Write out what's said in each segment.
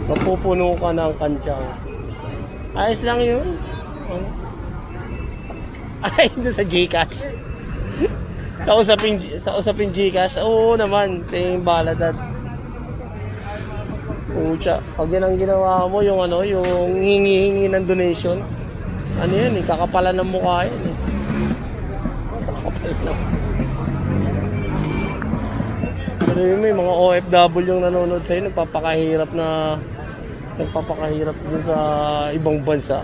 Mapupuno ka ng kantsaw. Ayos lang yun. Ay, doon sa Gcash. sa usaping Gcash. Oo naman, ting baladad. Pucha, pag yan ang ginawa mo, yung ano, yung hingi-hingi ng donation. Ano yan, kakapalan ng mukha yan. Kakapalan ng... Pero yun, may mga OFW yung nanonood sa'yo, nagpapakahirap dun sa ibang bansa.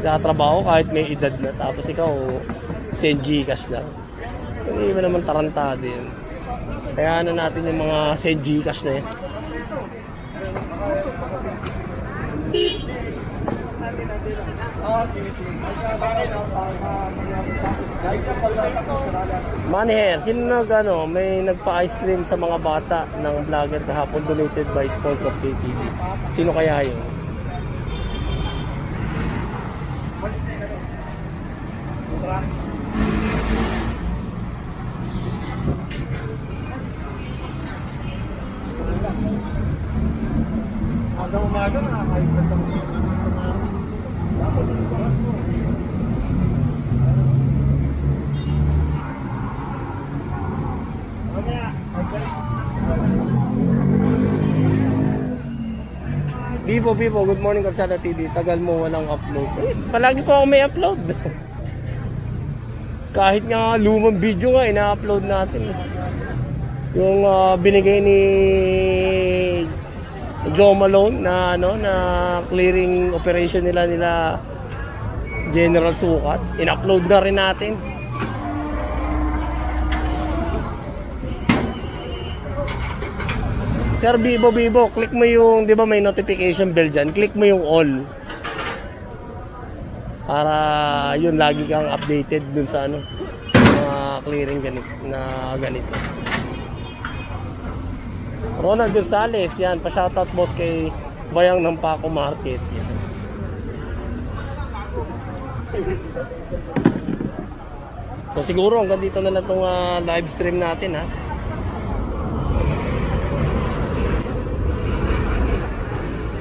Nagtatrabaho kahit may edad na, tapos ikaw send Gcash lang. Hindi mo naman tarantado yun. Kaya na natin yung mga send Gcash na yun. Manher, sino may nagpa-ice cream sa mga bata ng vlogger kahapon, donated by sponsor KTV? Sino kaya yun? Hanggang umaga nakakaipad ako. Bibo, good morning Kalsada TV. Tagal mo walang upload. Palagi po ako may upload. Kahit nga lumang video nga ina-upload natin. Yung binigay ni Joe Malone na na clearing operation nila General Sukat, in-upload na rin natin. Sir Bibo, click mo yung, di ba may notification bell dyan, click mo yung all para yun lagi kang updated dun sa mga clearing ganito. Ronald Gonzales, yan, pa-shoutout boss kay Bayang ng Paco Market. Yan. So siguro hanggang dito na lang itong live stream natin, ha.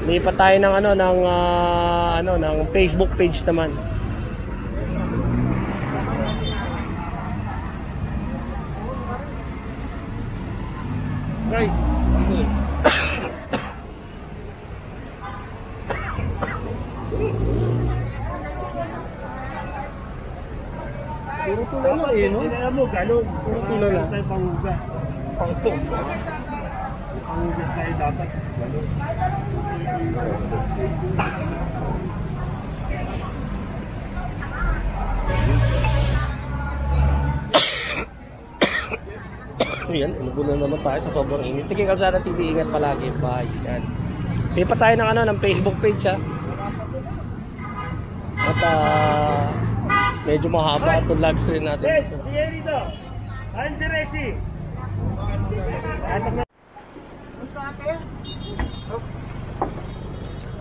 Lipat tayo ng ng Facebook page naman. Right. Puro tulala no? Hindi mo galon. Puro tulala tayo panghugas. Pangtong. Panghugas tayo dapat galon. Yan, inugulo naman tayo sa sobrang init. Sige, Kalsada TV, ingat palagi. Bye. Yan. Lipat tayo ng Facebook page, ha. At medyo mahaba itong live stream natin. Dito. Andy Rexy.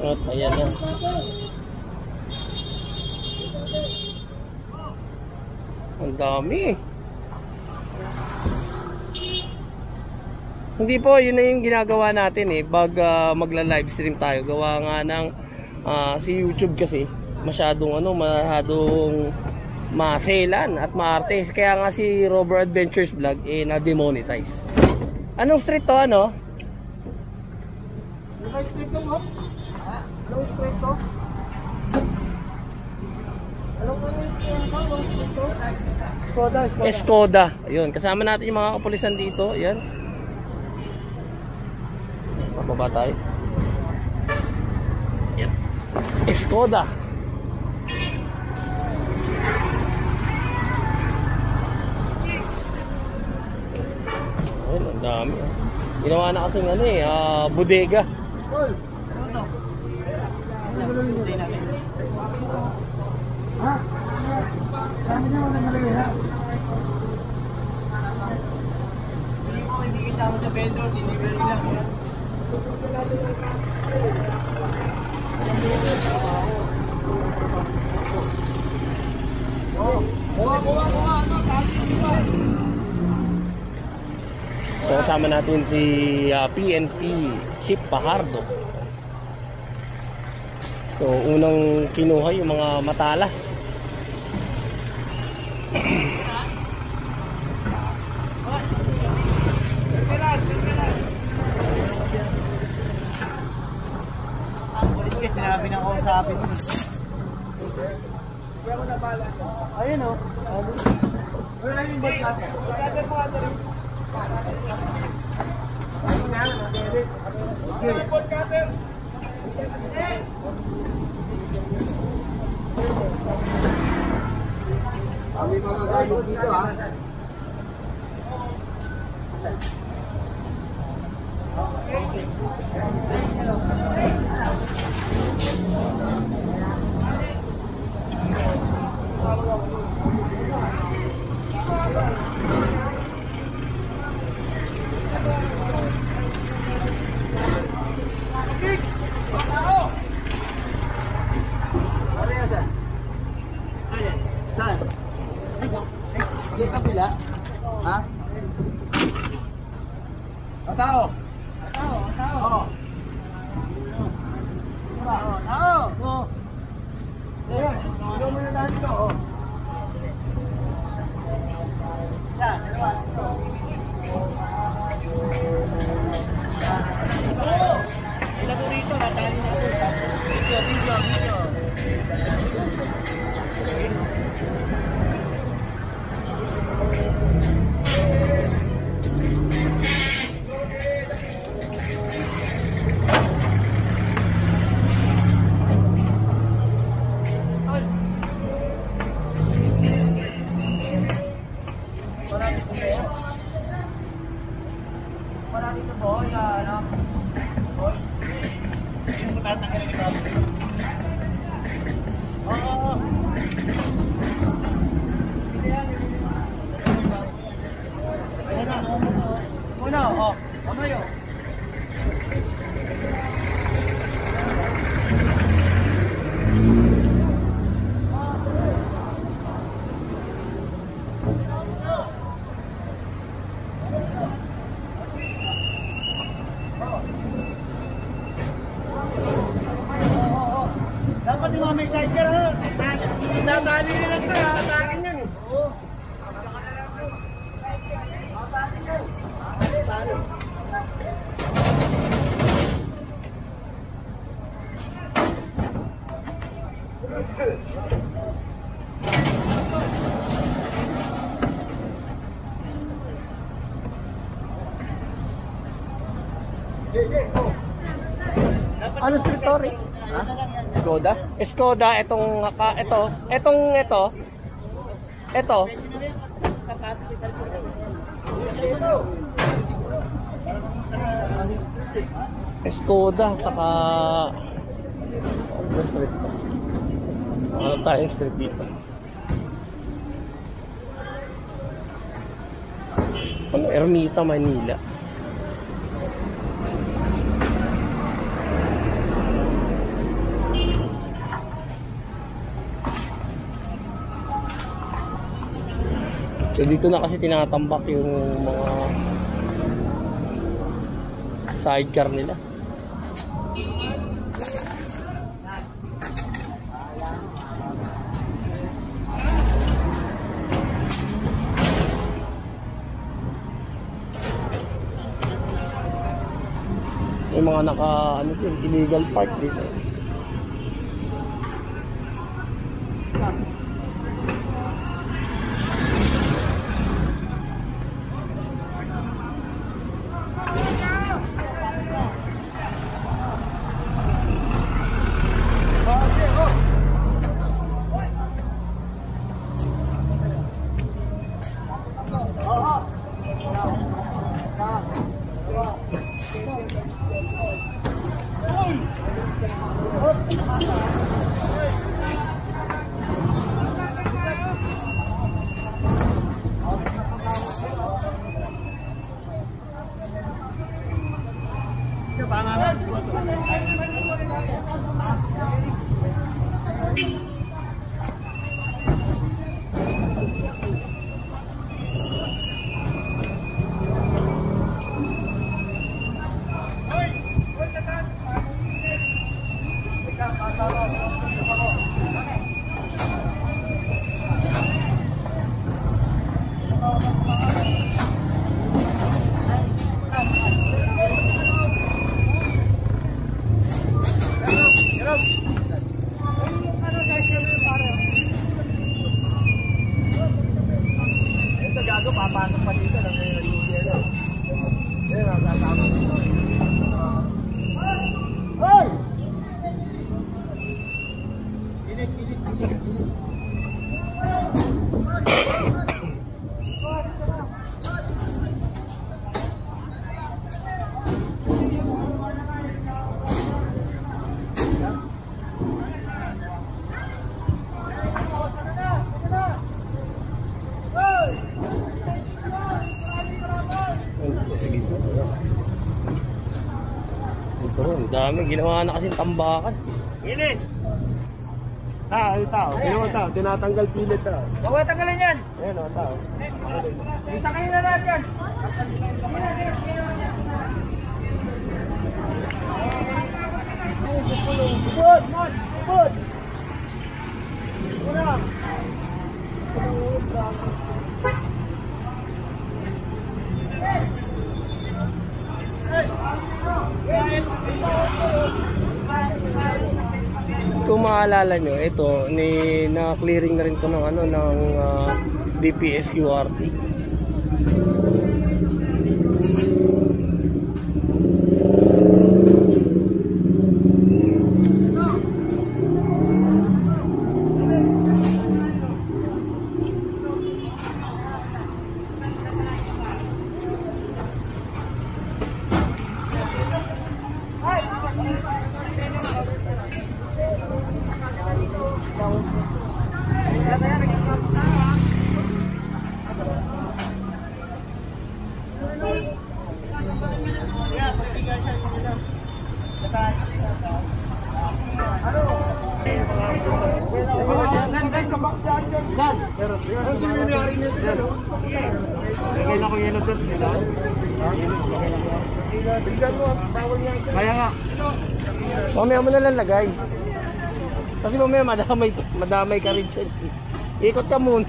At ayan na. Ang dami. Hindi po, yun na yung ginagawa natin pag magla-live stream tayo. Gawa nga ng si YouTube kasi masyadong maselan at maartes. Kaya nga si Robert Adventures Vlog na-demonetize. Anong street to, ano? Anong street to, mo? Anong street to? Anong street to? Escoda. Ayun, kasama natin yung mga kapulisan dito. Ayan. Pababa tayo. Ayan. Escoda. Ayun, ang dami. Ginawa na kasing bodega. Ha? Kami na wala nalagaya. Hindi kita ako sa vendor, delivery lang. So kasama natin si PNP Chief Pajardo. So, unang kinuha yung mga matalas. Sinabi ng kausapin mo. Ayun o. Wala yung bot natin. Cutter mo cutter. Ayun na. Okay. Bot cutter. Kami mga gamit dito ha. Saan? Di kapila? Ha? Tao. Tao. Tao. Tao. Ayan. Ito mo na lahat ito. Yan. Ilan po rito. Natali natin. Video. Dapat yung mga may sidecar ha. Dadali nila ito ha. Sa akin yan eh. Oo. Ano territory? Ha? Skoda? Skoda, ito. Skoda, saka street. Ano tayo street dito? Ano, Ermita, Manila. So dito na kasi tinatambak yung mga sidecar nila. Yung mga illegal park dito. Ito rin, dami. Ginawa na kasing tambakan. Pilit! Yung tao. Yung tao. Tinatanggal pilit tao. Huwag tanggalin yan! Ayan o, tao. Isa kayo na lahat yan! Bud! Bud! Una! Kung maalala nyo, ito, na-clearing na rin ko ng, ng DPS QRT. Kaya nga. Mamaya mo na lang lagay. Kasi mamaya madamay ka rin dyan. Ikot ka muna.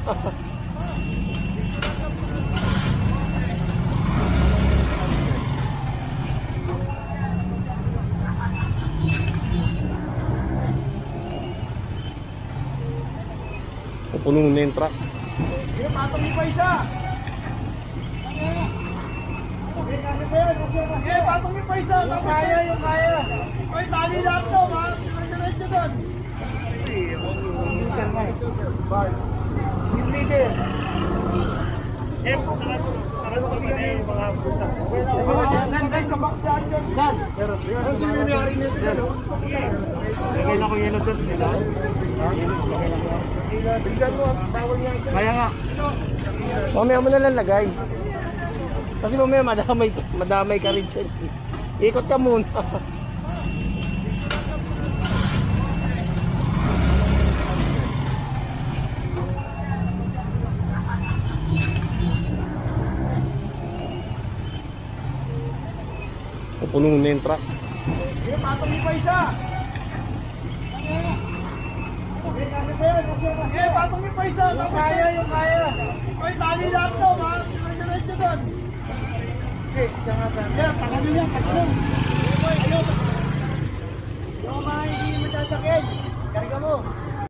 Puno na yung truck. Patong niyo pa isa! Patong niyo pa isa! Yung kaya, yung kaya! Ay, tali lahat to, ha? Diretso doon! Yung leader! Nakano kami yung mga puta. Nanday sa box yan yun! Dan! Ang sininari nito yan, o? Lagay na ko yellow doon, nila? Kaya nga. Mamaya mo na lang lagay. Kasi mamaya madamay ka rin dyan. Ikot ka muna. Puno na yung truck. Patong niyo pa isa! Patong niyo pa isa! Yung kaya, yung kaya! Ay, tali lahat to, ha? Diretso doon! Pagano yan, pagano! Yung mga hindi mo sasakyan, karga mo!